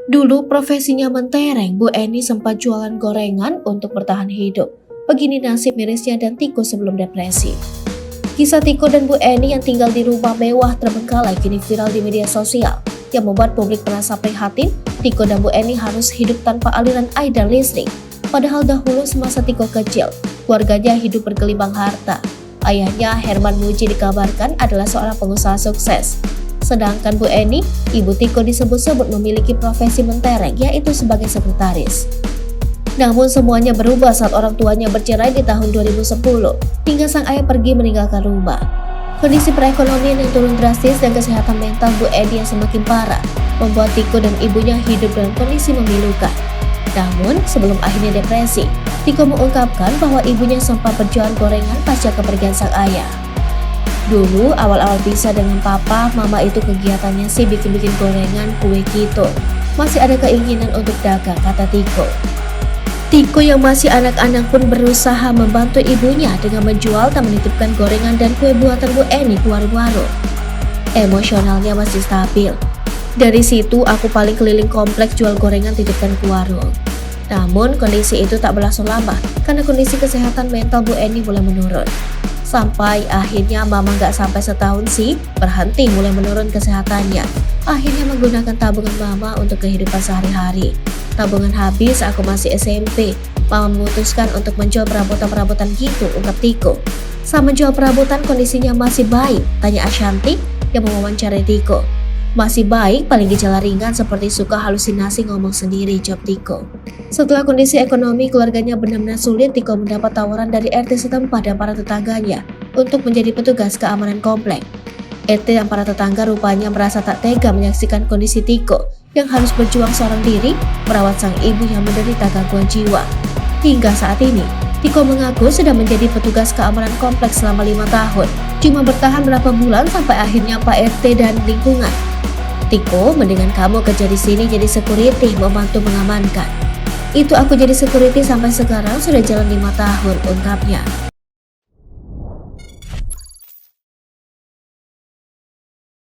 Dulu profesinya mentereng, Bu Eni sempat jualan gorengan untuk bertahan hidup. Begini nasib mirisnya dan Tiko sebelum depresi. Kisah Tiko dan Bu Eni yang tinggal di rumah mewah terbengkalai kini viral di media sosial, yang membuat publik merasa prihatin. Tiko dan Bu Eni harus hidup tanpa aliran air dan listrik. Padahal dahulu semasa Tiko kecil, keluarganya hidup bergelimang harta. Ayahnya Herman Muji dikabarkan adalah seorang pengusaha sukses. Sedangkan Bu Eni, ibu Tiko disebut-sebut memiliki profesi mentereng, yaitu sebagai sekretaris. Namun semuanya berubah saat orang tuanya bercerai di tahun 2010, hingga sang ayah pergi meninggalkan rumah. Kondisi perekonomian yang turun drastis dan kesehatan mental Bu Eni yang semakin parah, membuat Tiko dan ibunya hidup dalam kondisi memilukan. Namun, sebelum akhirnya depresi, Tiko mengungkapkan bahwa ibunya sempat berjualan gorengan pasca kepergian sang ayah. Dulu awal-awal bisa dengan papa, mama itu kegiatannya sih bikin-bikin gorengan, kue gitu. Masih ada keinginan untuk dagang, kata Tiko. Tiko yang masih anak-anak pun berusaha membantu ibunya dengan menjual dan menitipkan gorengan dan kue buatan Bu Eni ke warung-warung. Emosionalnya masih stabil. Dari situ aku paling keliling kompleks jual gorengan titipkan ke warung. Namun kondisi itu tak berlangsung lama karena kondisi kesehatan mental Bu Eni mulai menurun. Sampai akhirnya mama gak sampai setahun sih berhenti mulai menurun kesehatannya. Akhirnya menggunakan tabungan mama untuk kehidupan sehari-hari. Tabungan habis aku masih SMP. Mama memutuskan untuk menjual perabotan-perabotan gitu, ungkap Tiko. Sama jual perabotan kondisinya masih baik, tanya Ashanti yang mewawancarai Tiko. Masih baik, paling gejala ringan seperti suka halusinasi ngomong sendiri, jawab Tiko. Setelah kondisi ekonomi keluarganya benar-benar sulit, Tiko mendapat tawaran dari RT setempat dan para tetangganya untuk menjadi petugas keamanan komplek. RT dan para tetangga rupanya merasa tak tega menyaksikan kondisi Tiko yang harus berjuang seorang diri merawat sang ibu yang menderita gangguan jiwa. Hingga saat ini, Tiko mengaku sudah menjadi petugas keamanan kompleks selama 5 tahun. Cuma bertahan berapa bulan sampai akhirnya Pak RT dan lingkungan. Tiko, mendingan kamu kerja di sini jadi security, membantu mengamankan. Itu aku jadi security sampai sekarang sudah jalan 5 tahun, ungkapnya.